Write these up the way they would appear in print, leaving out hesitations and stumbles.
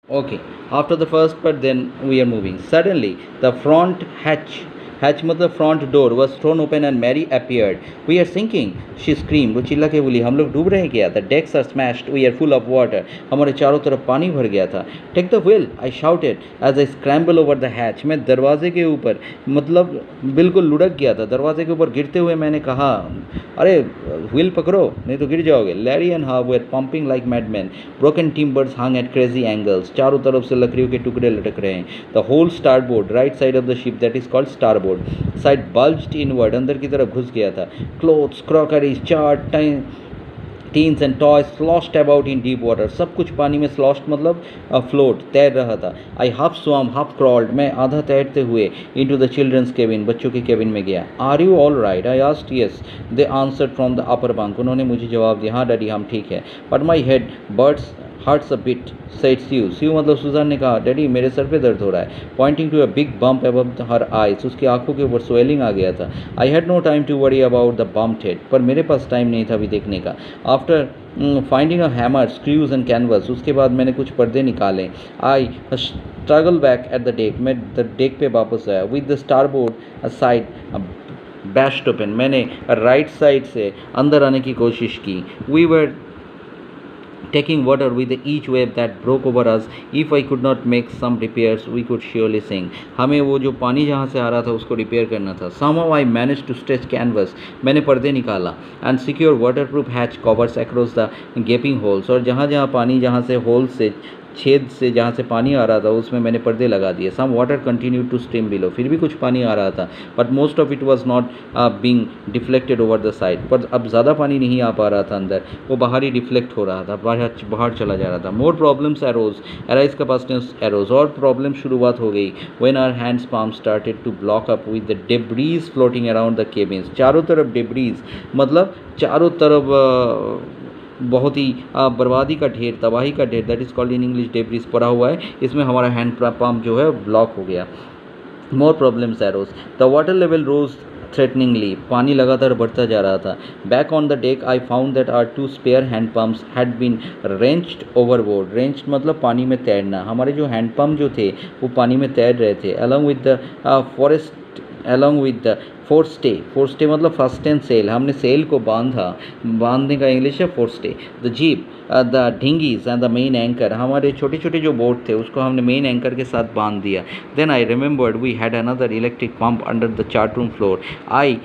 Okay, after the first part, then we are moving. Suddenly, the front hatch मतलब front door was thrown open and Mary appeared. We are sinking, she screamed. वो चिल्ला के बोली, हम लोग डूब रहे हैं क्या? The decks are smashed, we are full of water. हमारे चारों तरफ पानी भर गया था. Take the wheel, I shouted as I scrambled over the hatch. मैं दरवाजे के ऊपर मतलब बिल्कुल लुढ़क गया था. दरवाजे के ऊपर गिरते हुए मैंने कहा, अरे व्हील पकड़ो नहीं तो गिर जाओगे. Larry and Haw were pumping like madmen. Broken timbers hung at crazy angles. चारों तरफ से लकड़ियों के टुकड़े लटक रहे हैं. The whole starboard, right side of the ship, that is called starboard side, bulged inward, अंदर की तरफ घुस गया था. Clothes, crockery, chart, tins and toys sloshed about in deep water. सब कुछ पानी में स्लॉश्ड मतलब फ्लोट, तैर रहा था. आई हाफ स्वाम हाफ क्रॉल्ड, मैं आधा तैरते हुए इनटू द चिल्ड्रंस केबिन, बच्चों के केबिन में गया. Are you all right? I asked. Yes, they answered from the upper bunk. उन्होंने मुझे जवाब दिया, हाँ डैडी हम ठीक है. But my head birds hurts a bit, said Sue. Sue मतलब सुजान ने कहा, डैडी मेरे सर पे दर्द हो रहा है. Pointing to a big bump above her eyes. उसकी आंखों के ऊपर स्वेलिंग आ गया था. I had no time to worry about the bump head, पर मेरे पास टाइम नहीं था अभी देखने का. After finding a hammer, screws and canvas, उसके बाद मैंने कुछ पर्दे निकाले. I struggle back at the deck, मैं द डेक पे वापस आया. With the starboard side bashed open, मैंने राइट साइड से अंदर आने की कोशिश की. We were taking water with each wave that broke over us. If I could not make some repairs, we could surely sink. हमें वो जो पानी जहाँ से आ रहा था उसको रिपेयर करना था. Somehow I managed to stretch canvas, मैंने पर्दे निकाला. And secure waterproof hatch covers across the gaping holes, और जहाँ जहाँ पानी जहाँ से होल से छेद से जहाँ से पानी आ रहा था उसमें मैंने पर्दे लगा दिए. Some water continue to stream below, फिर भी कुछ पानी आ रहा था. But most of it was not being deflected over the side, पर अब ज़्यादा पानी नहीं आ पा रहा था अंदर, वो बाहर ही डिफ्लेक्ट हो रहा था, बाहर चला जा रहा था. मोर प्रॉब्लम्स एराइज का पास एरोज, और प्रॉब्लम शुरुआत हो गई. When our hands pump started to block up with the debris floating around the cabins. चारों तरफ डेब्रीज मतलब चारों तरफ बहुत ही बर्बादी का ढेर, तबाही का ढेर, that is called in English debris पड़ा हुआ है. इसमें हमारा हैंड पंप जो है ब्लॉक हो गया. More problems arose. The water level rose threateningly, पानी लगातार बढ़ता जा रहा था. Back on the deck I found that our two spare hand pumps had been wrenched overboard. Wrenched मतलब पानी में तैरना. हमारे जो हैंड पम्प जो थे वो पानी में तैर रहे थे. अलॉन्ग विद द फोरस्टे मतलब फर्स्ट एंड सेल, हमने सेल को बांधने का इंग्लिश है forestay. The jib, the dinghies and the main anchor, हमारे छोटे छोटे जो बोट थे उसको हमने मेन एंकर के साथ बांध दिया. Then I remembered we had another electric pump under the chart room floor. I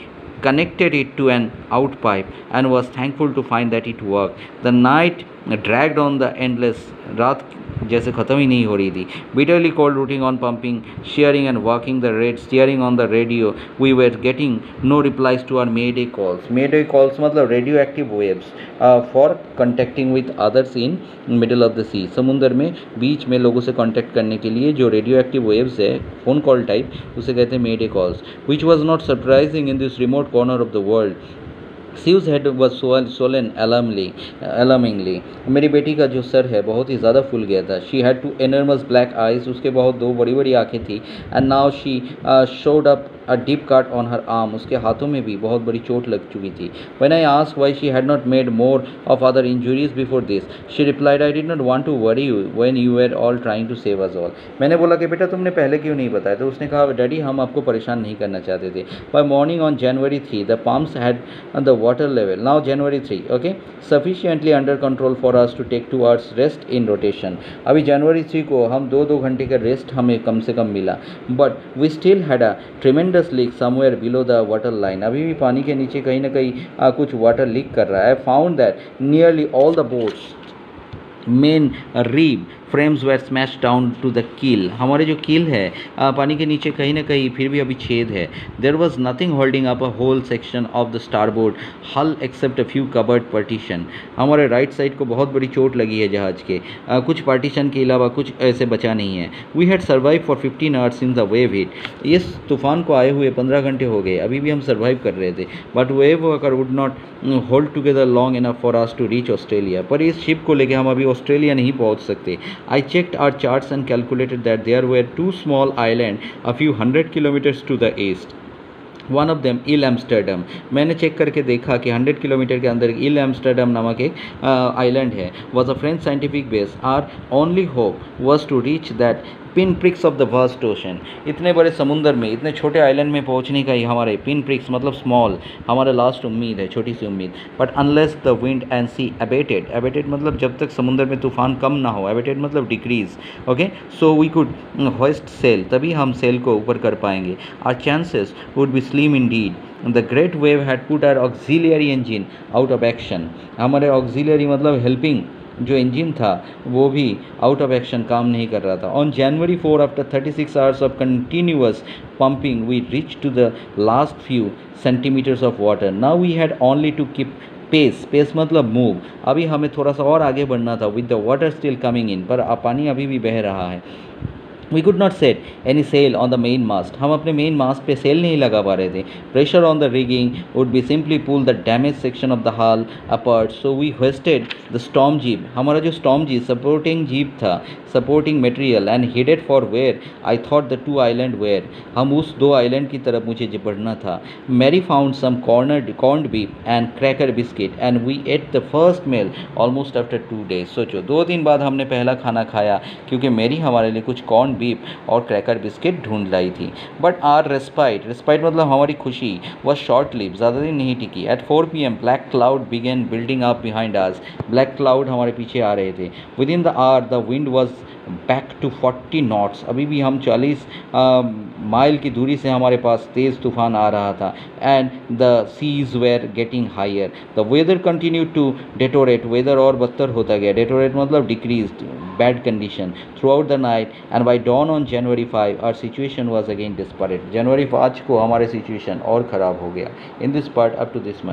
connected it to an out pipe and was thankful to find that it worked. The night dragged on the endless, रात जैसे ख़त्म ही नहीं हो रही थी. Bitterly cold, rooting on pumping, shearing and steering on the radio. We were getting no replies to our mayday calls. Mayday calls मतलब radioactive waves for contacting with others in middle of the sea. समुंदर में बीच में लोगों से contact करने के लिए जो radioactive waves है, फ़ोन कॉल टाइप, उसे कहते हैं mayday calls. Which was not surprising in this remote corner of the world. Sue's head was swollen alarmingly. मेरी बेटी का जो सर है बहुत ही ज़्यादा फूल गया था. She had two enormous black eyes, उसके बहुत दो बड़ी बड़ी आँखें थी. And now she showed up a deep cut on her arm, उसके हाथों में भी बहुत बड़ी चोट लग चुकी थी. When I asked why she had not made more of other injuries before this, she replied, I did not want to worry you when you were all trying to save us all. मैंने बोला कि बेटा तुमने पहले क्यों नहीं बताया? तो उसने कहा, डैडी हम आपको परेशान नहीं करना चाहते थे. By morning on January 3, the pumps had the water level, now January 3, okay, sufficiently under control for us to take 2 hours rest in rotation. अभी January 3 को हम 2 घंटे का रेस्ट हमें कम से कम मिला. But we still had a tremendous leak somewhere below the water line. अभी भी पानी के नीचे कहीं ना कहीं कुछ वाटर लीक कर रहा है. I found that nearly all the boats main reef frames were smash down to the keel. हमारे जो कील है पानी के नीचे कहीं ना कहीं फिर भी अभी छेद है. There was nothing holding up a whole section of the starboard hull except a few covered partition. हमारे राइट साइड को बहुत बड़ी चोट लगी है जहाज़ के. कुछ पार्टीशन के अलावा कुछ ऐसे बचा नहीं है. We had survive for 15 hours in the wave hit. इस तूफान को आए हुए 15 घंटे हो गए, अभी भी हम सर्वाइव कर रहे थे. But Wavewalker would not hold together long enough for us to reach Australia. पर इस शिप को लेकर हम अभी ऑस्ट्रेलिया नहीं पहुँच सकते. I checked our charts and calculated that there were 2 small islands a few hundred kilometers to the east. One of them Ile Amsterdam. मैंने चेक करके देखा कि 100 किलोमीटर के अंदर इल एम्स्टर्डम नामक एक आइलैंड है। Was a French scientific base. Our only hope was to reach that pin pricks of the vast ocean. इतने बड़े समुंदर में इतने छोटे आइलैंड में पहुंचने का ही हमारे पिन प्रिक्स मतलब स्मॉल हमारा लास्ट उम्मीद है, छोटी सी उम्मीद। But unless the wind and sea abated, abated मतलब जब तक समुंदर में तूफान कम ना हो, अबेटेड मतलब decrease, okay, so we could hoist sail, तभी हम सेल को ऊपर कर पाएंगे। Our chances would be slim indeed. The great wave had put our auxiliary engine out of action. हमारे ऑक्सिलियरी मतलब हेल्पिंग जो इंजन था वो भी आउट ऑफ एक्शन, काम नहीं कर रहा था। On January 4 after 36 hours of continuous pumping we reach to the last few centimetres of water. Now we had only to keep pace, pace मतलब मूव। अभी हमें थोड़ा सा और आगे बढ़ना था with the water still coming in, पर पानी अभी भी बह रहा है। We could not set any sail on the main mast, हम अपने मेन मास्ट पे सेल नहीं लगा पा रहे थे। Pressure on the rigging would be simply pull the damage section of the hull apart, so we hoisted the storm jib. हमारा जो स्टॉर्म जीप सपोर्टिंग जीप था, supporting material, and headed for where I thought the two island were. हम उस दो island की तरफ मुझे बढ़ना था। Mary found some corned beef and cracker biscuit and we ate the first meal almost after 2 days। सोचो 2 दिन बाद हमने पहला खाना खाया, क्योंकि मेरी हमारे लिए कुछ कॉर्न बीफ और क्रैकर बिस्किट ढूंढ लाई थी। बट आर रेस्पाइट, रेस्पाइट मतलब हमारी खुशी, वह शॉर्ट लिव, ज़्यादा दिन नहीं टिकी। At 4 PM black cloud began building up behind us. Black cloud हमारे पीछे आ रहे थे। Within the hour the wind was back to 40 knots। अभी भी हम 40 माइल की दूरी से हमारे पास तेज़ तूफान आ रहा था। And the seas were getting higher. The weather continue to deteriorate, weather और बदतर होता गया। डेटोरेट मतलब decrease, bad condition throughout the night and by dawn on January 5 our situation was again desperate. जनवरी 5 को हमारे सिचुएशन और ख़राब हो गया। In this part up to this much.